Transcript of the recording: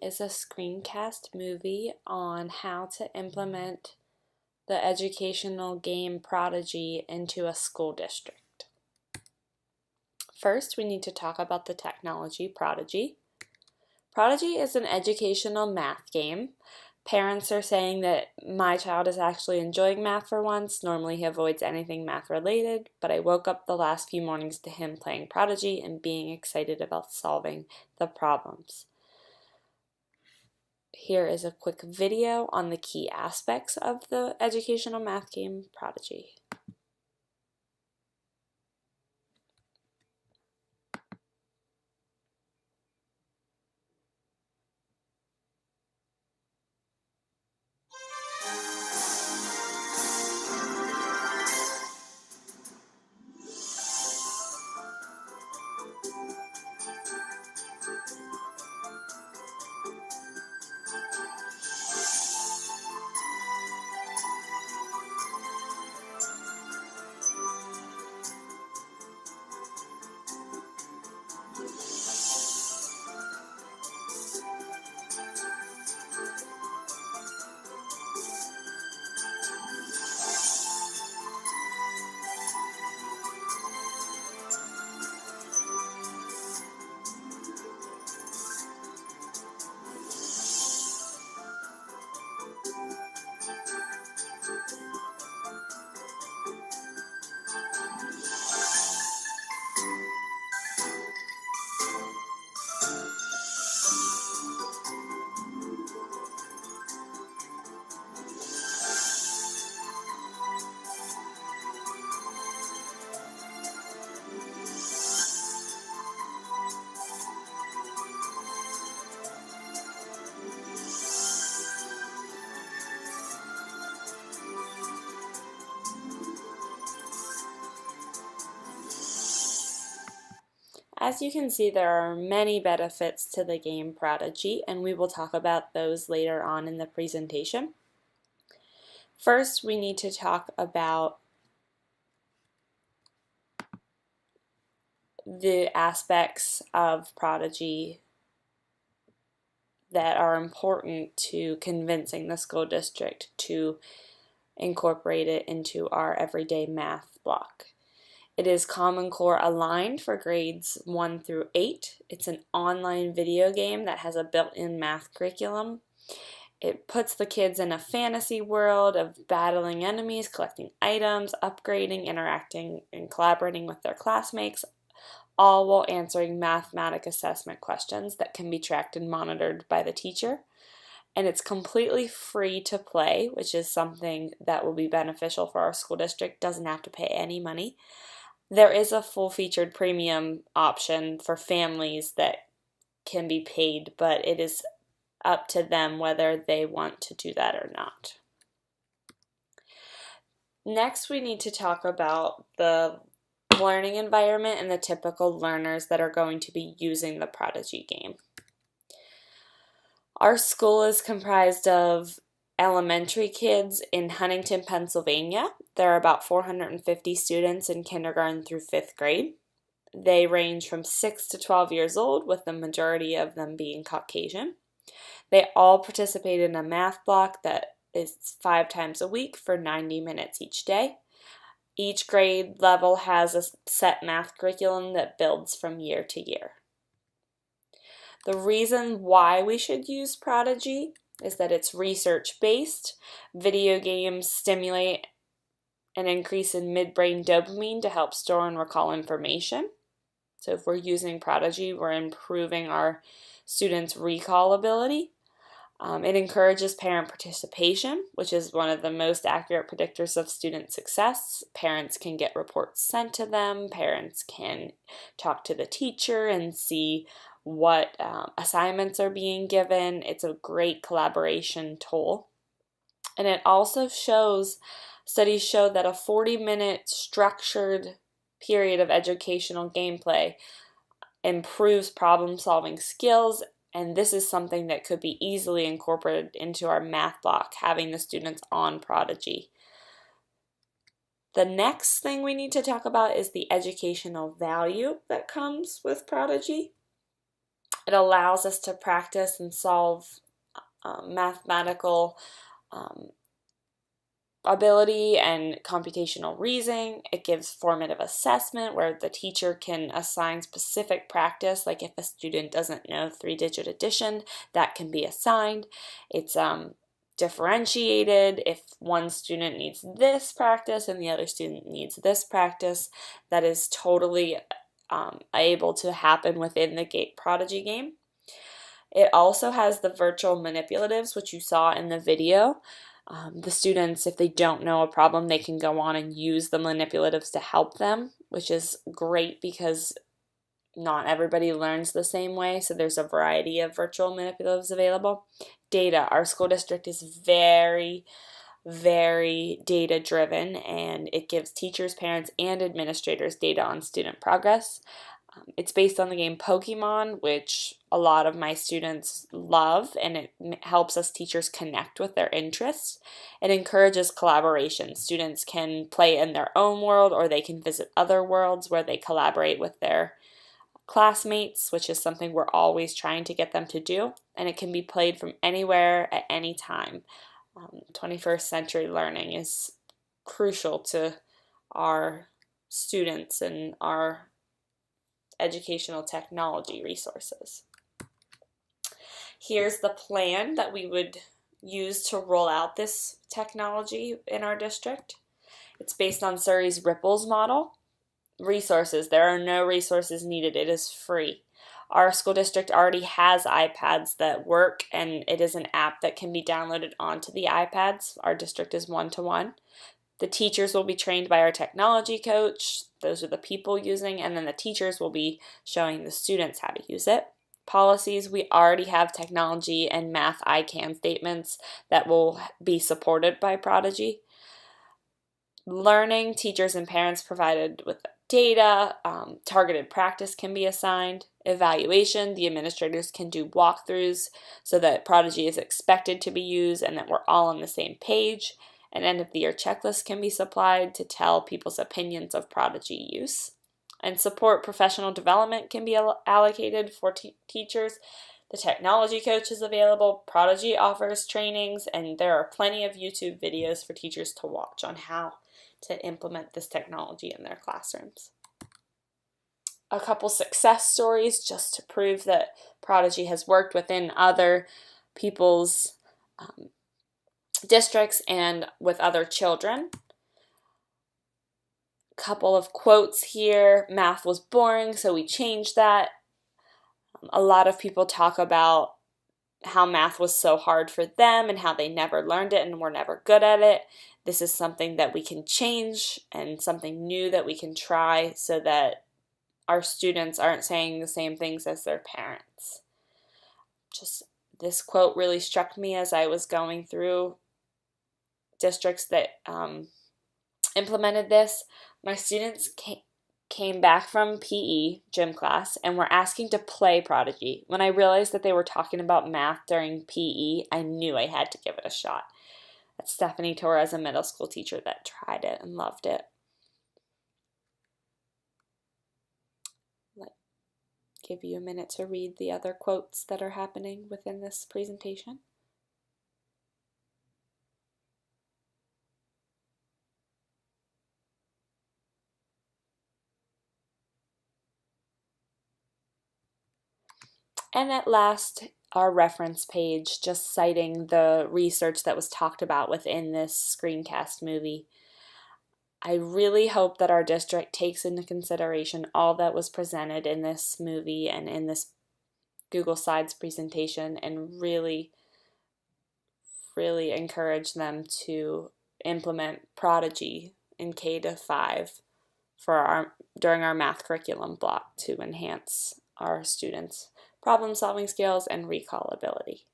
is a screencast movie on how to implement the educational game Prodigy into a school district. First, we need to talk about the technology Prodigy. Prodigy is an educational math game. Parents are saying that my child is actually enjoying math for once. Normally he avoids anything math related, but I woke up the last few mornings to him playing Prodigy and being excited about solving the problems. Here is a quick video on the key aspects of the educational math game Prodigy. As you can see, there are many benefits to the game Prodigy, and we will talk about those later on in the presentation. First, we need to talk about the aspects of Prodigy that are important to convincing the school district to incorporate it into our everyday math block. It is Common Core aligned for grades 1 through 8. It's an online video game that has a built-in math curriculum. It puts the kids in a fantasy world of battling enemies, collecting items, upgrading, interacting, and collaborating with their classmates, all while answering mathematic assessment questions that can be tracked and monitored by the teacher. And it's completely free to play, which is something that will be beneficial for our school district. Doesn't have to pay any money. There is a full-featured premium option for families that can be paid, but it is up to them whether they want to do that or not. Next, we need to talk about the learning environment and the typical learners that are going to be using the Prodigy game. Our school is comprised of elementary kids in Huntington, Pennsylvania. There are about 450 students in kindergarten through 5th grade. They range from 6 to 12 years old, with the majority of them being Caucasian. They all participate in a math block that is 5 times a week for 90 minutes each day. Each grade level has a set math curriculum that builds from year to year. The reason why we should use Prodigy is that it's research-based. Video games stimulate an increase in midbrain dopamine to help store and recall information. So if we're using Prodigy, we're improving our students' recall ability. It encourages parent participation, which is one of the most accurate predictors of student success. Parents can get reports sent to them. Parents can talk to the teacher and see what assignments are being given. It's a great collaboration tool. And it also shows, studies show that a 40-minute structured period of educational gameplay improves problem-solving skills, and this is something that could be easily incorporated into our math block, having the students on Prodigy. The next thing we need to talk about is the educational value that comes with Prodigy. It allows us to practice and solve mathematical ability and computational reasoning. It gives formative assessment where the teacher can assign specific practice, like if a student doesn't know three-digit addition, that can be assigned. It's differentiated. If one student needs this practice and the other student needs this practice, that is totally able to happen within the Prodigy game. It also has the virtual manipulatives, which you saw in the video. The students, if they don't know a problem, they can go on and use the manipulatives to help them, which is great because not everybody learns the same way, so there's a variety of virtual manipulatives available. Data. Our school district is very, very data driven, and it gives teachers, parents, and administrators data on student progress. It's based on the game Pokemon, which a lot of my students love, and it helps us teachers connect with their interests. It encourages collaboration. Students can play in their own world, or they can visit other worlds where they collaborate with their classmates, which is something we're always trying to get them to do, and it can be played from anywhere at any time. 21st century learning is crucial to our students and our educational technology resources. Here's the plan that we would use to roll out this technology in our district. It's based on Surrey's Ripples model. Resources. There are no resources needed. It is free. Our school district already has iPads that work, and it is an app that can be downloaded onto the iPads. Our district is one-to-one. The teachers will be trained by our technology coach. Those are the people using, and then the teachers will be showing the students how to use it. Policies, we already have technology and math ICANN statements that will be supported by Prodigy. Learning, teachers and parents provided with data, targeted practice can be assigned. Evaluation, the administrators can do walkthroughs so that Prodigy is expected to be used and that we're all on the same page. An end of the year checklist can be supplied to tell people's opinions of Prodigy use. And support professional development can be allocated for teachers. The technology coach is available. Prodigy offers trainings, and there are plenty of YouTube videos for teachers to watch on how to implement this technology in their classrooms. A couple success stories just to prove that Prodigy has worked within other people's districts and with other children. Couple of quotes here. Math was boring, so we changed that. A lot of people talk about how math was so hard for them and how they never learned it and were never good at it. This is something that we can change and something new that we can try so that our students aren't saying the same things as their parents. Just this quote really struck me as I was going through districts that implemented this. My students came back from PE gym class and were asking to play Prodigy. When I realized that they were talking about math during PE, I knew I had to give it a shot. That's Stephanie Torres, a middle school teacher that tried it and loved it. I'll give you a minute to read the other quotes that are happening within this presentation. And at last, our reference page, just citing the research that was talked about within this screencast movie. I really hope that our district takes into consideration all that was presented in this movie and in this Google Slides presentation and really encourage them to implement Prodigy in K-5 during our math curriculum block to enhance our students' problem-solving skills and recall ability.